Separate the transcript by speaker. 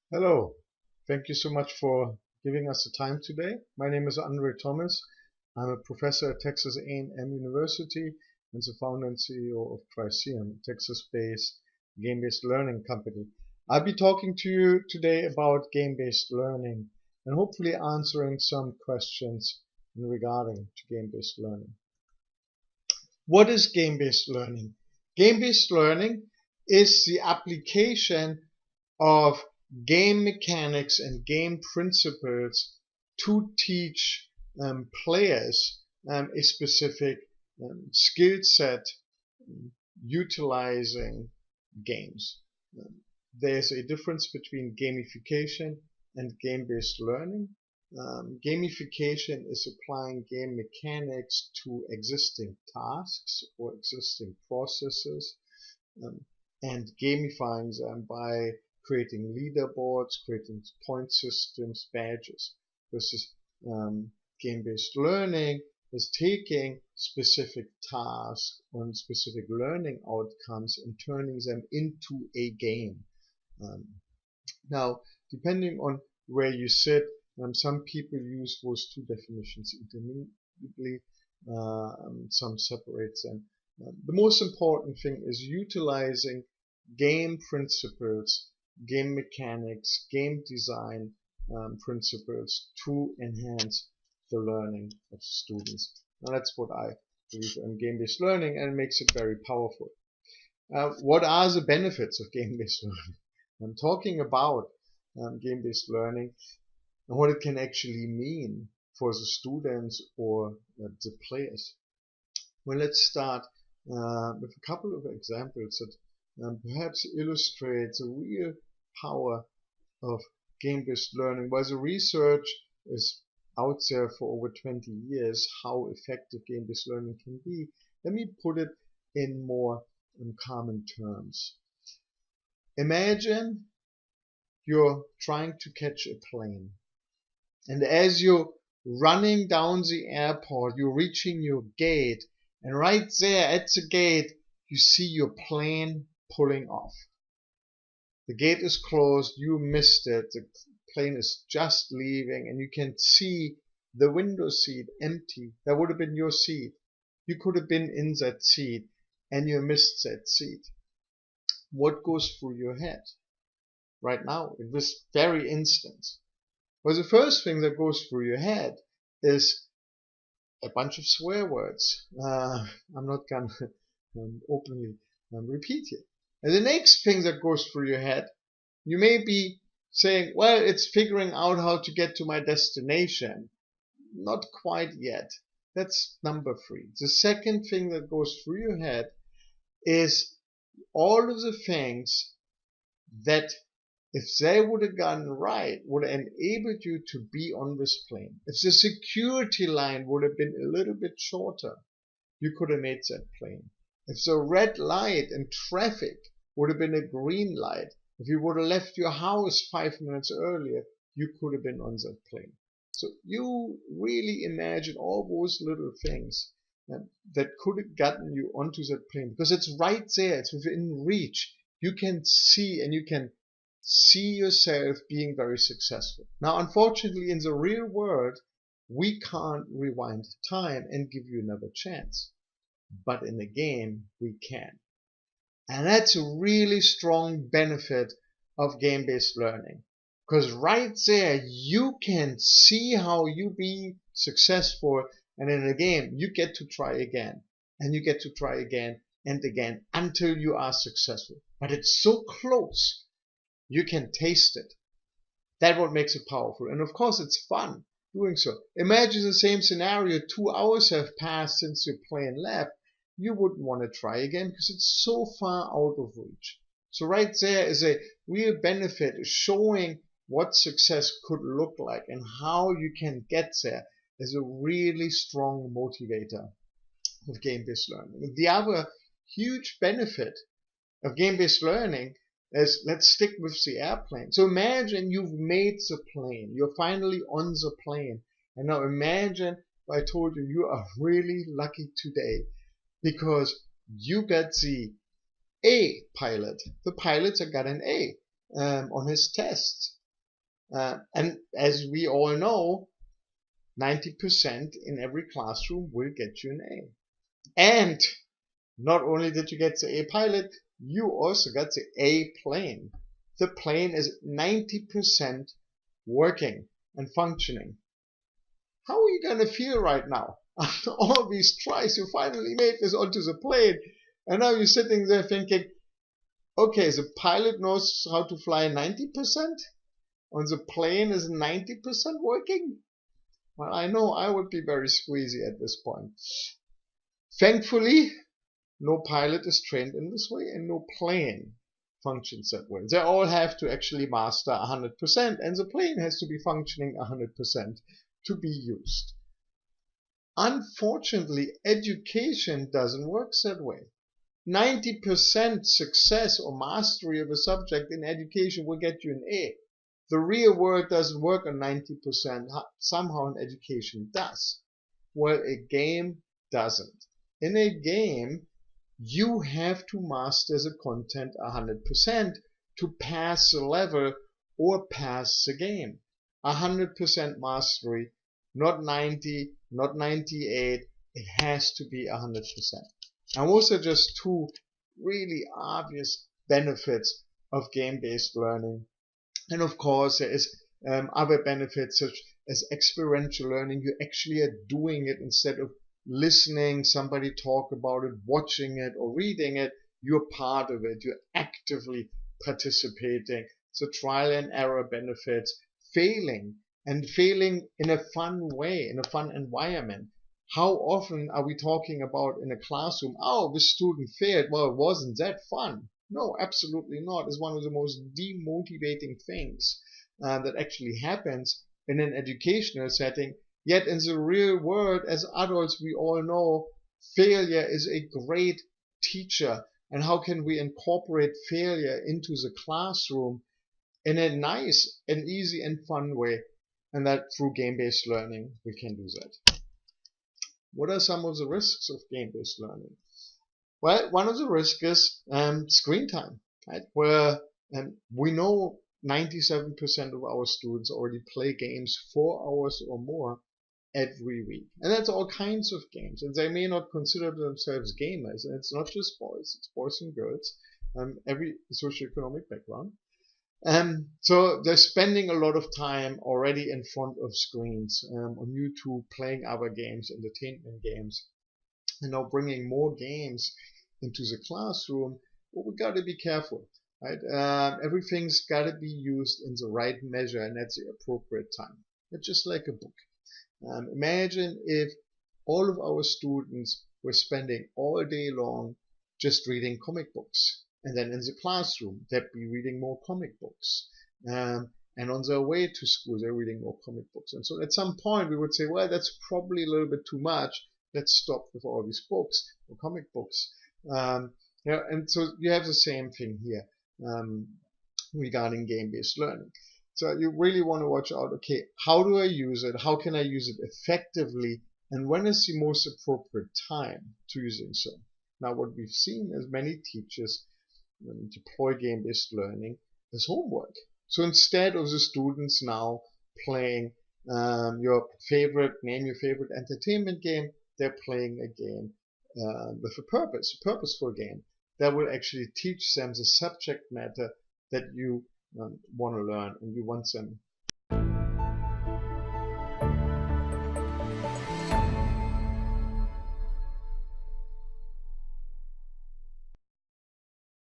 Speaker 1: Hello, thank you so much for giving us the time today. My name is Andre Thomas. I'm a professor at Texas A&M University and the founder and CEO of Triceum, a Texas-based game-based learning company. I'll be talking to you today about game-based learning and hopefully answering some questions regarding to game-based learning. What is game-based learning? Game-based learning is the application of game mechanics and game principles to teach players a specific skill set utilizing games. There's a difference between gamification and game-based learning. Gamification is applying game mechanics to existing tasks or existing processes and gamifying them by creating leaderboards, creating point systems, badges. Versus game-based learning is taking specific tasks and specific learning outcomes and turning them into a game. Now, depending on where you sit, some people use those two definitions interminably, some separate them. The most important thing is utilizing game principles, game mechanics, game design principles to enhance the learning of students. And that's what I believe in game-based learning, and it makes it very powerful. What are the benefits of game-based learning? I'm talking about game-based learning and what it can actually mean for the students or the players. Well, let's start with a couple of examples that perhaps illustrate the real power of game-based learning. While the research is out there for over 20 years, how effective game-based learning can be, let me put it in more common terms. Imagine you're trying to catch a plane, and as you're running down the airport, you're reaching your gate, and right there at the gate you see your plane pulling off. The gate is closed, you missed it, the plane is just leaving, and you can see the window seat empty. That would have been your seat. You could have been in that seat, and you missed that seat. What goes through your head right now in this very instant? Well, the first thing that goes through your head is a bunch of swear words. I'm not going to openly repeat it. And the next thing that goes through your head, you may be saying, well, it's figuring out how to get to my destination. Not quite yet. That's number 3. The second thing that goes through your head is all of the things that, if they would have gotten right, would have enabled you to be on this plane. If the security line would have been a little bit shorter, you could have made that plane. If the red light in traffic would have been a green light, if you would have left your house 5 minutes earlier, you could have been on that plane. So you really imagine all those little things that could have gotten you onto that plane, because it's right there, it's within reach. You can see, and you can see yourself being very successful. Now, unfortunately, in the real world, we can't rewind time and give you another chance. But in a game, we can. And that's a really strong benefit of game-based learning. Because right there, you can see how you be successful, and in a game, you get to try again. And you get to try again and again until you are successful. But it's so close, you can taste it. That's what makes it powerful. And of course, it's fun doing so. Imagine the same scenario, 2 hours have passed since your plane left. You wouldn't want to try again because it's so far out of reach. So right there is a real benefit, showing what success could look like and how you can get there is a really strong motivator of game-based learning. The other huge benefit of game-based learning is, let's stick with the airplane. So imagine you've made the plane. You're finally on the plane. And now imagine if I told you you are really lucky today because you got the A pilot. The pilot got an A on his tests. And as we all know, 90% in every classroom will get you an A. And not only did you get the A pilot, you also got the A plane. The plane is 90% working and functioning. How are you going to feel right now? After all these tries, you finally made this onto the plane. And now you're sitting there thinking, okay, the pilot knows how to fly 90%, and the plane is 90% working. Well, I know I would be very squeezy at this point. Thankfully, no pilot is trained in this way, and no plane functions that way. They all have to actually master 100%, and the plane has to be functioning 100% to be used. Unfortunately, education doesn't work that way. 90% success or mastery of a subject in education will get you an A. The real world doesn't work on 90%. Somehow in education does. Well, a game doesn't. In a game, you have to master the content 100% to pass the level or pass the game. 100% mastery, not 90, not 98. It has to be 100%. And those are just two really obvious benefits of game-based learning. And of course, there is other benefits such as experiential learning. You actually are doing it instead of listening somebody talk about it, watching it, or reading it. You're part of it. You're actively participating. So trial and error benefits, failing, and failing in a fun way, in a fun environment. How often are we talking about in a classroom, oh, this student failed, well, wasn't that fun? No, absolutely not. It's one of the most demotivating things that actually happens in an educational setting. Yet in the real world, as adults, we all know failure is a great teacher. And how can we incorporate failure into the classroom in a nice and easy and fun way? And that through game-based learning, we can do that. What are some of the risks of game-based learning? Well, one of the risks is screen time, right? Where we know 97% of our students already play games 4 hours or more every week. And that's all kinds of games. And they may not consider themselves gamers. And it's not just boys, it's boys and girls, every socioeconomic background. So they're spending a lot of time already in front of screens on YouTube, playing other games, entertainment games, and now bringing more games into the classroom. Well, we got to be careful, right? Everything's got to be used in the right measure and at the appropriate time. It's just like a book. Imagine if all of our students were spending all day long just reading comic books. And then in the classroom, they'd be reading more comic books. And on their way to school, they're reading more comic books. And so at some point, we would say, well, that's probably a little bit too much. Let's stop with all these books or comic books. And so you have the same thing here regarding game-based learning. So you really want to watch out, okay, how do I use it? How can I use it effectively? And when is the most appropriate time to using so? Now, what we've seen is many teachers deploy game-based learning as homework. So instead of the students now playing name your favorite entertainment game, they're playing a game with a purpose, a purposeful game that will actually teach them the subject matter that you want to learn and you want them